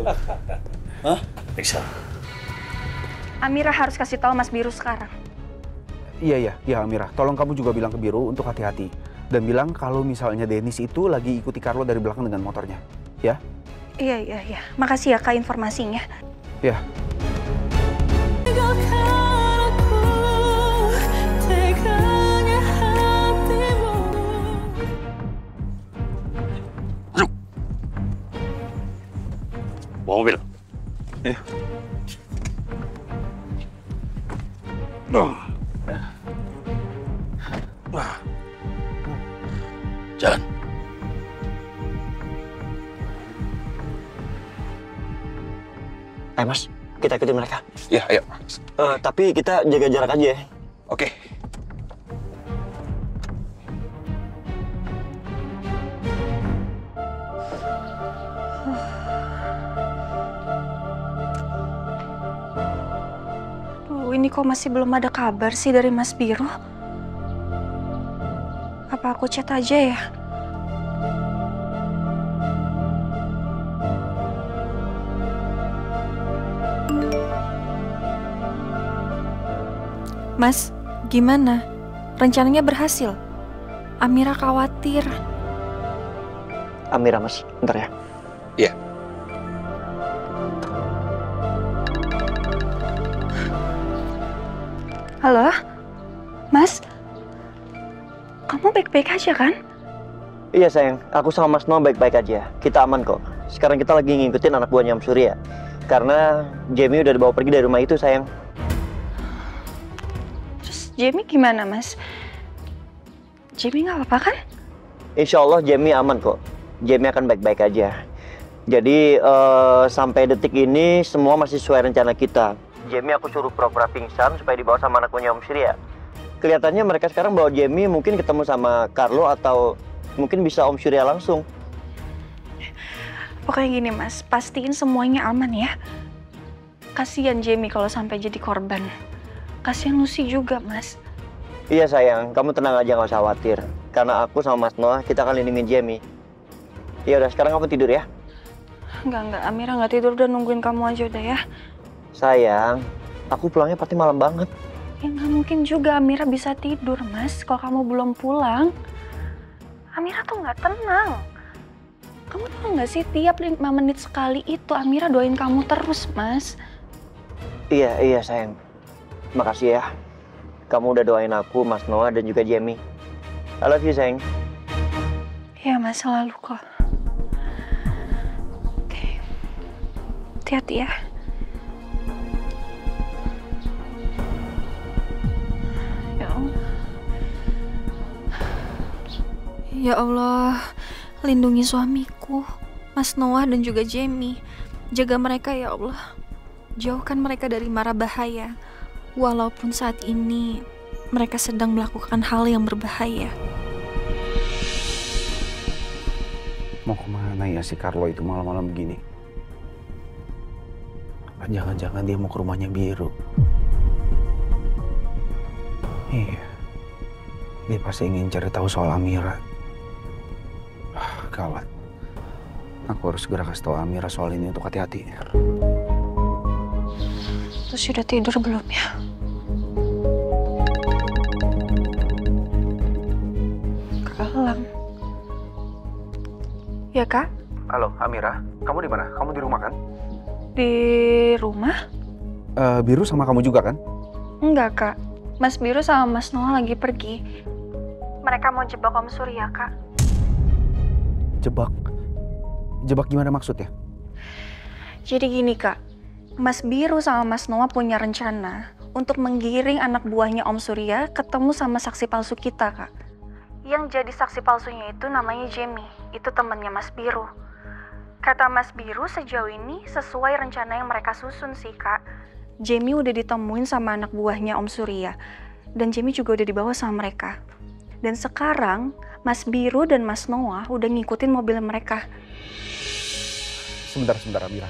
Hah? Periksa. Amira harus kasih tahu Mas Biru sekarang. Iya Amira. Tolong kamu juga bilang ke Biru untuk hati-hati. Dan bilang kalau misalnya Dennis itu lagi ikuti Carlo dari belakang dengan motornya. Ya? Iya. Makasih ya Kak informasinya. Ya. Bawa mobil. Ya. Jalan. Ayo Mas, kita ikutin mereka. Ya, ayo. Tapi kita jaga jarak aja ya. Oke. Ini kok masih belum ada kabar sih dari Mas Biru? Apa aku chat aja ya? Mas, gimana? Rencananya berhasil? Amira khawatir. Amira Mas, bentar ya. Iya. Halo? Mas? Kamu baik-baik aja kan? Iya sayang, aku sama Mas Noah baik-baik aja. Kita aman kok. Sekarang kita lagi ngikutin anak buahnya Om Surya. Karena Jamie udah dibawa pergi dari rumah itu sayang. Terus Jamie gimana Mas? Jamie nggak apa-apa kan? Insya Allah Jamie aman kok. Jamie akan baik-baik aja. Jadi sampai detik ini semua masih sesuai rencana kita. Jamie aku suruh pura-pura pingsan supaya dibawa sama anak punya Om Surya. Kelihatannya mereka sekarang bawa Jamie mungkin ketemu sama Carlo atau mungkin bisa Om Surya langsung. Pokoknya gini Mas, pastiin semuanya aman ya. Kasihan Jamie kalau sampai jadi korban. Kasihan Lucy juga Mas. Iya sayang, kamu tenang aja nggak usah khawatir. Karena aku sama Mas Noah kita akan lindungin Jamie. Ya udah sekarang kamu tidur ya. Enggak, Amira nggak tidur, udah nungguin kamu aja udah ya. Sayang, aku pulangnya pasti malam banget. Ya nggak mungkin juga Amira bisa tidur Mas kalau kamu belum pulang. Amira tuh nggak tenang. Kamu tahu nggak sih tiap 5 menit sekali itu Amira doain kamu terus Mas. Iya sayang. Makasih ya. Kamu udah doain aku, Mas Noah dan juga Jamie. I love you sayang. Ya Mas, selalu kok. Oke. Hati-hati ya. Ya Allah, lindungi suamiku, Mas Noah dan juga Jamie. Jaga mereka ya Allah. Jauhkan mereka dari mara bahaya. Walaupun saat ini mereka sedang melakukan hal yang berbahaya. Mau kemana ya si Carlo itu malam-malam begini? Jangan-jangan dia mau ke rumahnya Biru. Iya. Dia pasti ingin cari tahu soal Amira. Gawat. Aku harus segera kasih tahu Amira soal ini untuk hati-hati. Terus sudah tidur belum ya? Kelam. Ya Kak? Halo Amira, kamu di mana? Kamu di rumah kan? Di rumah? Biru sama kamu juga kan? Enggak Kak. Mas Biru sama Mas Noah lagi pergi. Mereka mau jebak Om Surya Kak. Jebak? Jebak gimana maksudnya? Jadi gini Kak, Mas Biru sama Mas Noah punya rencana untuk menggiring anak buahnya Om Surya ketemu sama saksi palsu kita Kak. Yang jadi saksi palsunya itu namanya Jamie, itu temannya Mas Biru. Kata Mas Biru sejauh ini sesuai rencana yang mereka susun sih Kak. Jamie udah ditemuin sama anak buahnya Om Surya, dan Jamie juga udah dibawa sama mereka. Dan sekarang Mas Biru dan Mas Noah udah ngikutin mobil mereka. Sebentar Amira.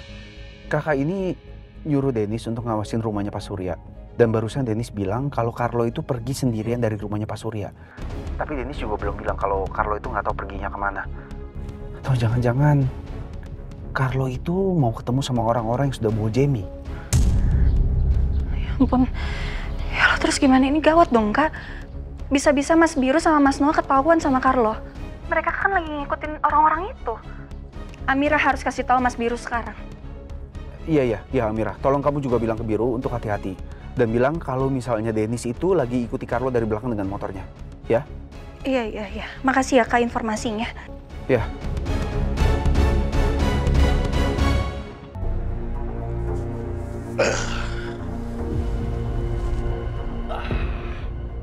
Kakak ini nyuruh Dennis untuk ngawasin rumahnya Pak Surya. Dan barusan Dennis bilang kalau Carlo itu pergi sendirian dari rumahnya Pak Surya. Tapi Dennis juga belum bilang kalau Carlo itu nggak tahu perginya kemana. Atau jangan-jangan Carlo itu mau ketemu sama orang-orang yang sudah bawa Jamie. Ya ampun. Ya terus gimana ini, gawat dong Kak. Bisa-bisa Mas Biru sama Mas Noah ketahuan sama Carlo. Mereka kan lagi ngikutin orang-orang itu. Amira harus kasih tahu Mas Biru sekarang. Iya Amira, tolong kamu juga bilang ke Biru untuk hati-hati. Dan bilang kalau misalnya Dennis itu lagi ikuti Carlo dari belakang dengan motornya, ya? Iya. Makasih ya Kak informasinya. Ya.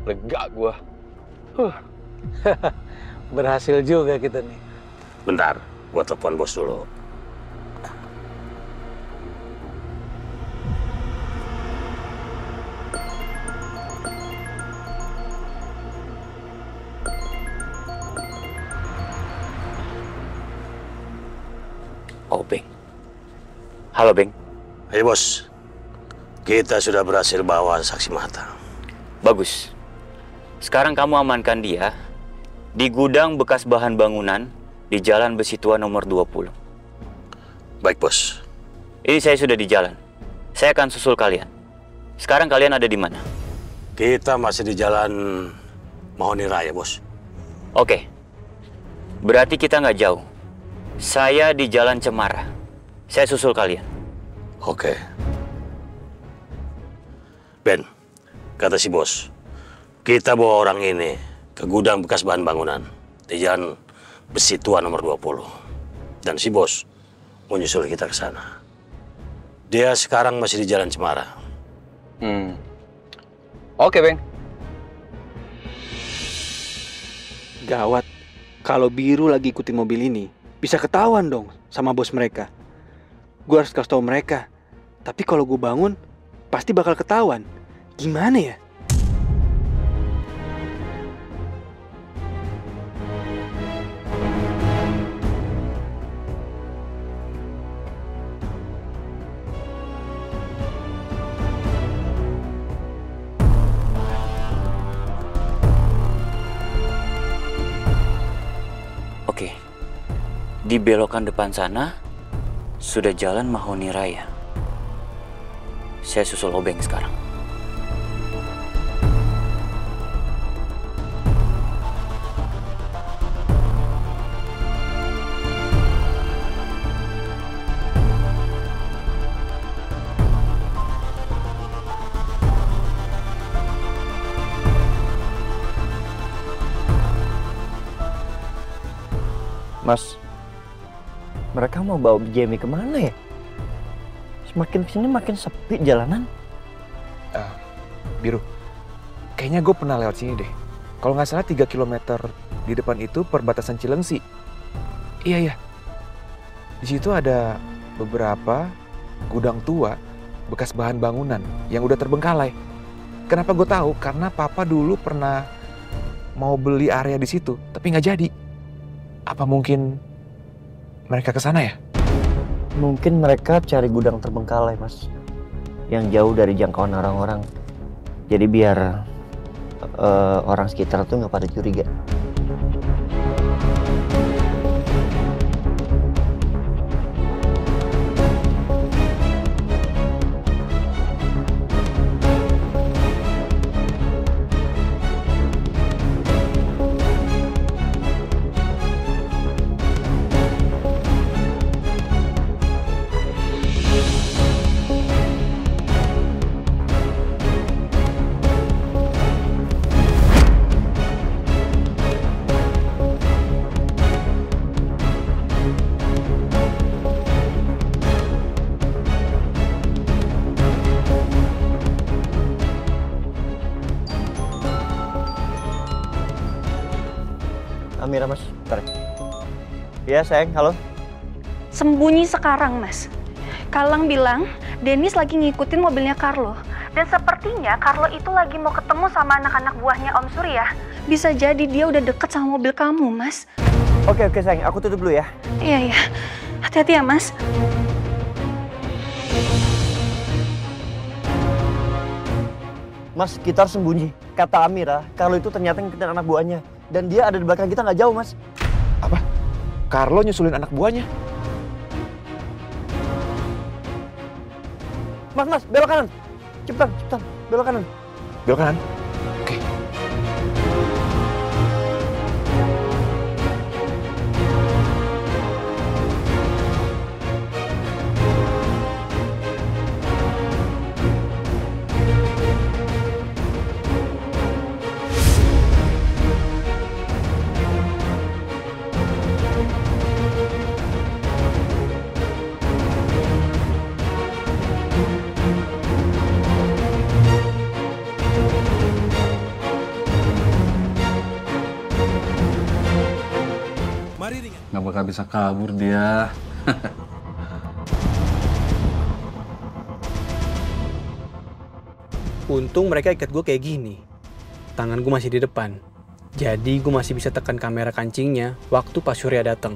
Lega gua. Berhasil juga kita nih. Bentar, gua telepon bos dulu. Oh, Beng. Halo, Beng. Hei bos, kita sudah berhasil bawa saksi mata. Bagus. Sekarang kamu amankan dia di gudang bekas bahan bangunan di Jalan Besi Tua nomor 20. Baik bos. Ini saya sudah di jalan. Saya akan susul kalian. Sekarang kalian ada di mana? Kita masih di jalan Mahoni Raya bos. Oke. Berarti kita nggak jauh. Saya di Jalan Cemara. Saya susul kalian. Oke. Ben, kata si bos, kita bawa orang ini ke gudang bekas bahan bangunan di Jalan Besi Tua nomor 20. Dan si bos mau nyusul kita ke sana. Dia sekarang masih di Jalan Cemara. Oke, Beng. Gawat. Kalau Biru lagi ikutin mobil ini, bisa ketahuan dong sama bos mereka. Gue harus kasih tahu mereka. Tapi kalau gue bangun, pasti bakal ketahuan. Gimana ya? Oke. Di belokan depan sana sudah Jalan Mahoni Raya. Saya susul Obeng sekarang. Mas, mereka mau bawa Jamie kemana ya? Semakin kesini makin sepi jalanan. Biru, kayaknya gue pernah lewat sini deh. Kalau nggak salah 3 km di depan itu perbatasan Cilengsi. Iya. Di situ ada beberapa gudang tua bekas bahan bangunan yang udah terbengkalai. Kenapa gue tahu? Karena papa dulu pernah mau beli area di situ, tapi nggak jadi. Apa mungkin mereka ke sana ya? Mungkin mereka cari gudang terbengkalai, Mas. Yang jauh dari jangkauan orang-orang. Jadi biar orang sekitar tuh nggak pada curiga. Amira, Mas. Bentar. Ya, sayang. Halo. Sembunyi sekarang, Mas. Kalang bilang Dennis lagi ngikutin mobilnya Carlo. Dan sepertinya Carlo itu lagi mau ketemu sama anak-anak buahnya Om Surya. Bisa jadi dia udah deket sama mobil kamu, Mas. Oke, sayang. Aku tutup dulu ya. Iya. Hati-hati ya, Mas. Mas, kita harus sembunyi. Kata Amira, Carlo itu ternyata ngikutin anak buahnya. Dan dia ada di belakang kita nggak jauh, Mas. Apa? Carlo nyusulin anak buahnya? Mas, belok kanan. Cepetan, belok kanan. Belok kanan. Oke. Nggak bakal bisa kabur dia. Untung mereka ikat gue kayak gini. Tangan gue masih di depan. Jadi gue masih bisa tekan kamera kancingnya waktu Pak Surya datang.